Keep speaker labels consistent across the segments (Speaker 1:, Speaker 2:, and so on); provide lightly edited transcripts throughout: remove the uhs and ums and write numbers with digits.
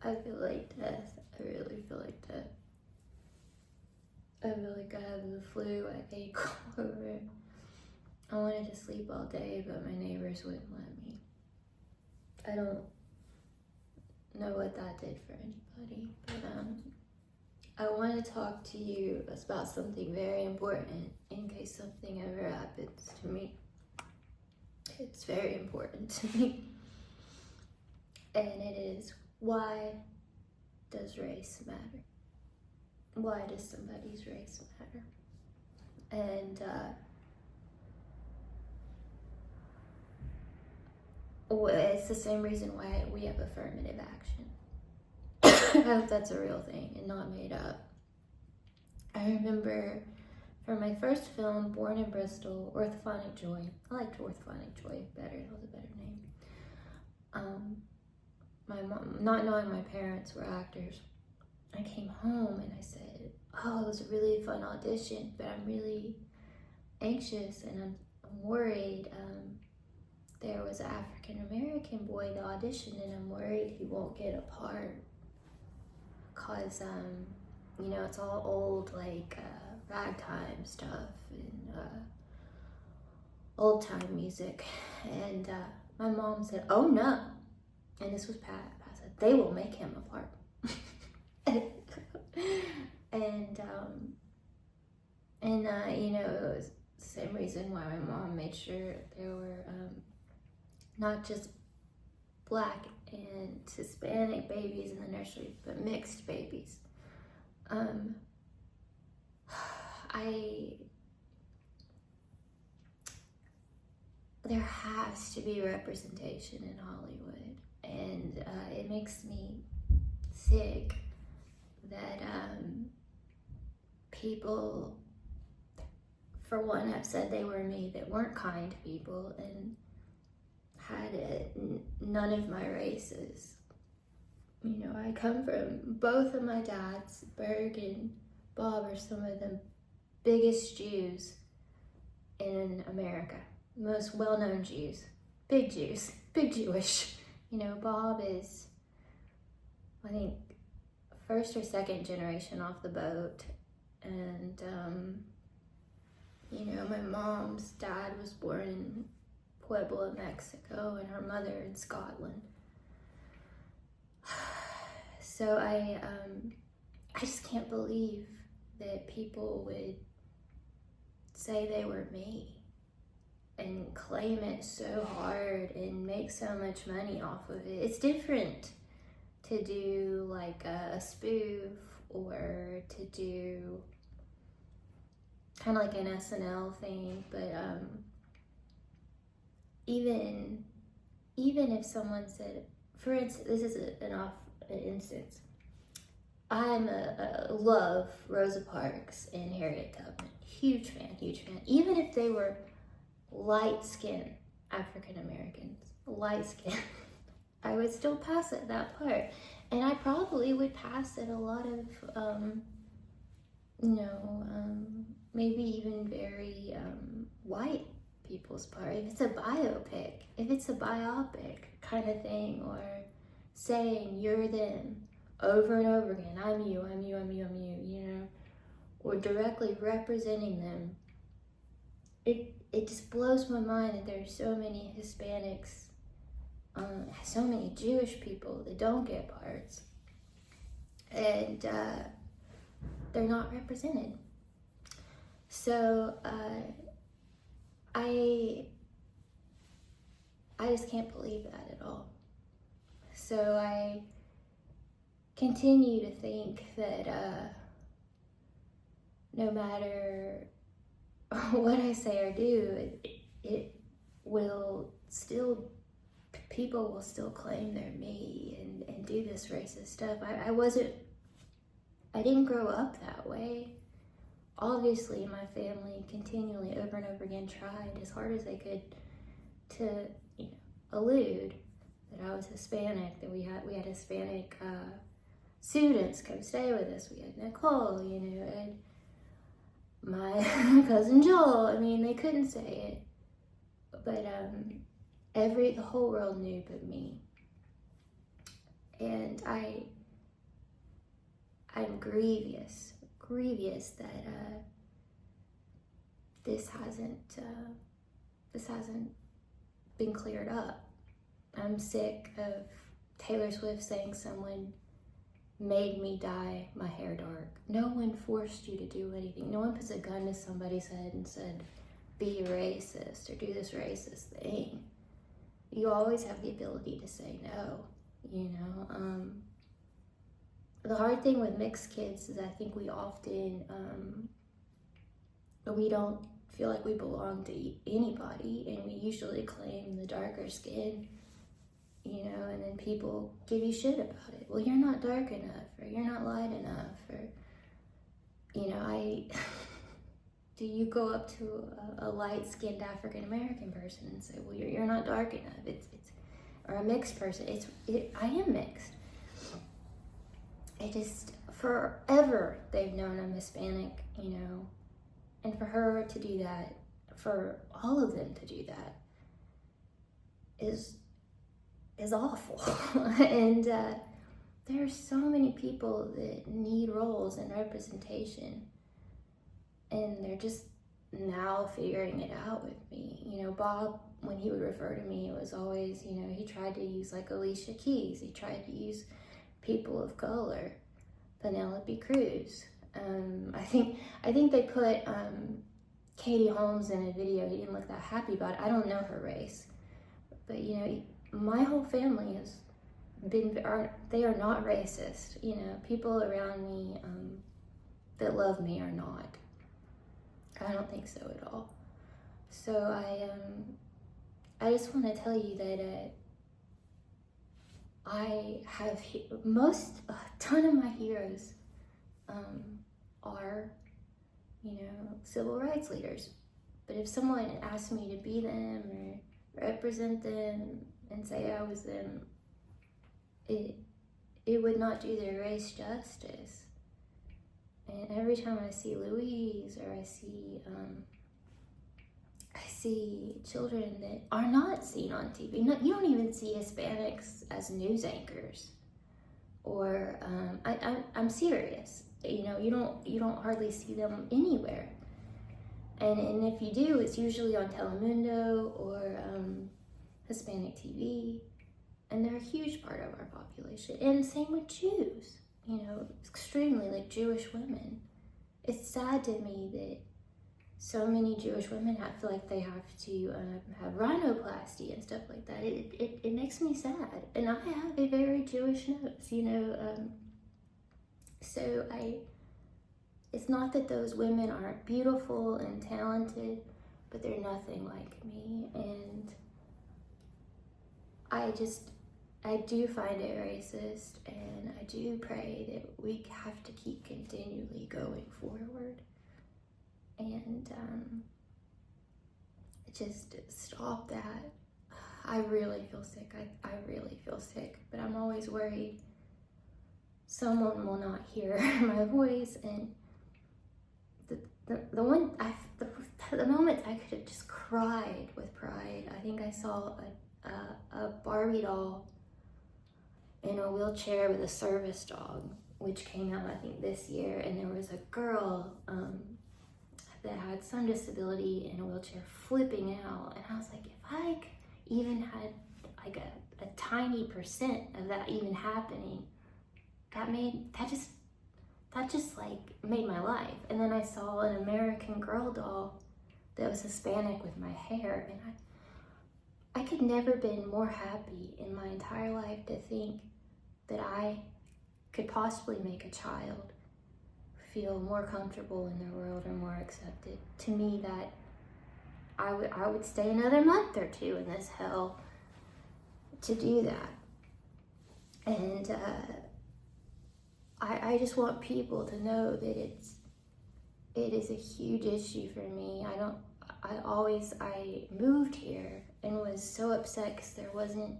Speaker 1: I feel like death. I really feel like death. I feel like I have the flu. I ache all over. I wanted to sleep all day, but my neighbors wouldn't let me. I don't know what that did for anybody, but I want to talk to you about something very important in case something ever happens to me. It's very important to me. And it is, why does race matter? Why does somebody's race matter? And it's the same reason why we have affirmative action. I hope that's a real thing and not made up. I remember for my first film, Born in Bristol, Orthophonic Joy. I liked Orthophonic Joy better. It was a better name. My mom, not knowing my parents were actors, I came home and I said, oh, it was a really fun audition, but I'm really anxious and I'm worried. There was an African-American boy that auditioned and I'm worried he won't get a part because, you know, it's all old, like ragtime stuff and old time music. And my mom said, oh no. And this was Pat. Pat said, they will make him a part. And you know, it was the same reason why my mom made sure there were not just Black and Hispanic babies in the nursery, but mixed babies. There has to be representation in Hollywood, and it makes me sick that people, for one, have said they were me that weren't kind people and had none of my races. You know, I come from, both of my dads, Berg and Bob, are some of the biggest Jews in America. Most well-known Jews, big Jewish. You know, Bob is, I think, first or second generation off the boat. And, you know, my mom's dad was born in Puebla, Mexico, and her mother in Scotland. So I just can't believe that people would say they were me and claim it so hard and make so much money off of it. It's different to do like a spoof or to do kind of like an SNL thing, but even if someone said, for instance, this is an instance, I'm a love Rosa Parks and Harriet Tubman, huge fan. Even if they were light-skinned African Americans, light skin, I would still pass it that part, and I probably would pass it a lot of, maybe even very white people's part. If it's a biopic, if it's a biopic kind of thing, or saying you're them over and over again, I'm you, you know, or directly representing them. It just blows my mind that there's so many Hispanics, so many Jewish people that don't get parts, and they're not represented. So I just can't believe that at all. So I continue to think that no matter what I say or do, it will still, people will still claim they're me and do this racist stuff. I didn't grow up that way. Obviously, my family continually over and over again tried as hard as they could to, you know, allude that I was Hispanic, that we had Hispanic students come stay with us. We had Nicole, you know, and my cousin Joel. I mean, they couldn't say it, but the whole world knew but me. And I'm grievous that this hasn't been cleared up. I'm sick of Taylor Swift saying someone made me dye my hair dark. No one forced you to do anything. No one puts a gun to somebody's head and said, be racist or do this racist thing. You always have the ability to say no, you know. The hard thing with mixed kids is I think we often, we don't feel like we belong to anybody, and we usually claim the darker skin, you know, and then people give you shit about it. Well, you're not dark enough, or you're not light enough, or, you know, do you go up to a light-skinned African-American person and say, well, you're not dark enough, or a mixed person, I am mixed. Forever they've known I'm Hispanic, you know, and for her to do that, for all of them to do that, is awful. And there are so many people that need roles and representation, and they're just now figuring it out with me. You know, Bob, when he would refer to me, it was always, you know, he tried to use like Alicia Keys, he tried to use people of color, Penelope Cruz. I think they put Katie Holmes in a video. He didn't look that happy about it. I don't know her race, but you know, my whole family has they are not racist. You know, people around me that love me are not. I don't think so at all. So I just want to tell you that I have a ton of my heroes are, you know, civil rights leaders. But if someone asked me to be them or represent them and say I was them, it would not do their race justice. And every time I see Louise, or I see children that are not seen on TV. No, you don't even see Hispanics as news anchors. Or I'm serious. You know, you don't hardly see them anywhere. And if you do, it's usually on Telemundo or Hispanic TV, and they're a huge part of our population. And same with Jews. You know, extremely, like Jewish women. It's sad to me that so many Jewish women feel like they have to have rhinoplasty and stuff like that. It makes me sad. And I have a very Jewish nose, you know. So it's not that those women aren't beautiful and talented, but they're nothing like me. And I do find it racist, and I do pray that we have to keep continually going forward. And just stop that. I really feel sick. I really feel sick, but I'm always worried someone will not hear my voice. And the moment I could have just cried with pride, I think I saw a Barbie doll in a wheelchair with a service dog, which came out I think this year, and there was a girl that had some disability in a wheelchair flipping out, and I was like, if I even had like a tiny percent of that even happening, that just like made my life. And then I saw an American Girl doll that was Hispanic with my hair, and I could never been more happy in my entire life to think that I could possibly make a child feel more comfortable in their world or more accepted. To me, that I would stay another month or two in this hell to do that. And I just want people to know that it is a huge issue for me. I moved here and was so upset because there wasn't,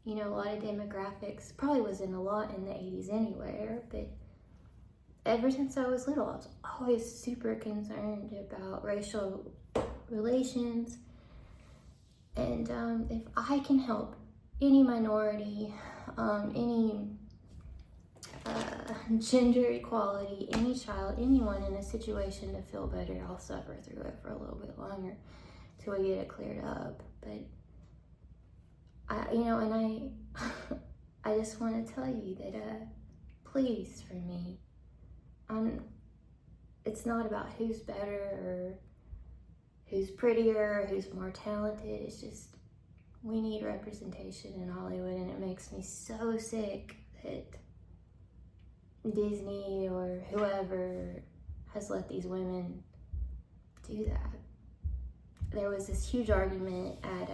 Speaker 1: you know, a lot of demographics. Probably wasn't a lot in the 80s anywhere, but ever since I was little, I was always super concerned about racial relations. And if I can help any minority any gender equality, any child, anyone in a situation to feel better, I'll suffer through it for a little bit longer till we get it cleared up. But I just want to tell you that please, for me, it's not about who's better or who's prettier or who's more talented. It's just we need representation in Hollywood, and it makes me so sick that Disney or whoever has let these women do that. There was this huge argument at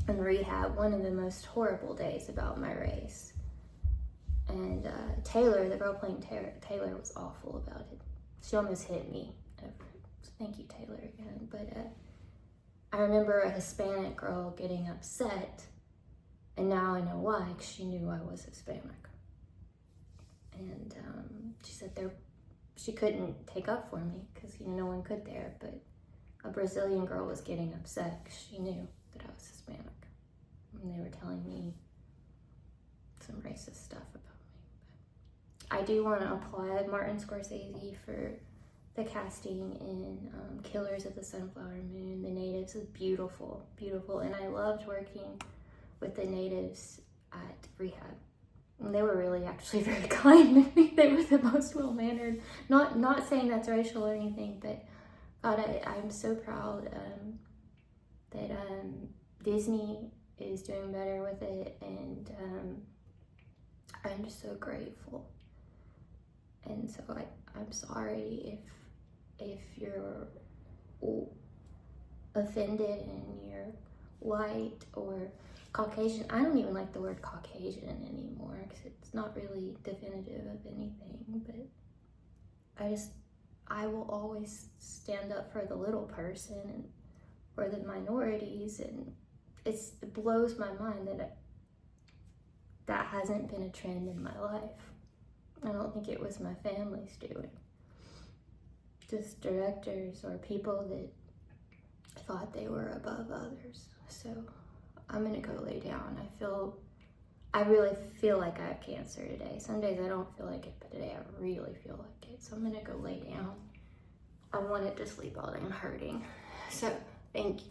Speaker 1: in rehab, one of the most horrible days, about my race. And Taylor, the girl playing Taylor, was awful about it. She almost hit me. Thank you, Taylor, again. But I remember a Hispanic girl getting upset, and now I know why, because she knew I was Hispanic. And she said she couldn't take up for me because no one could there, but a Brazilian girl was getting upset because she knew that I was Hispanic. And they were telling me some racist stuff about me. But I do want to applaud Martin Scorsese for the casting in Killers of the Sunflower Moon. The natives is beautiful, beautiful. And I loved working with the natives at rehab. And they were really actually very kind. They were the most well-mannered. Not saying that's racial or anything, but God, I'm so proud that Disney is doing better with it, and I'm just so grateful. And so I'm sorry if you're offended and you're white or Caucasian. I don't even like the word Caucasian anymore because it's not really definitive of anything, but I will always stand up for the little person and or the minorities, and it blows my mind that hasn't been a trend in my life. I don't think it was my family's doing. Just directors or people that thought they were above others. So I'm gonna go lay down. I really feel like I have cancer today. Some days I don't feel like it, but today I really feel like it. So I'm gonna go lay down. I wanted to sleep all day. I'm hurting. So thank you.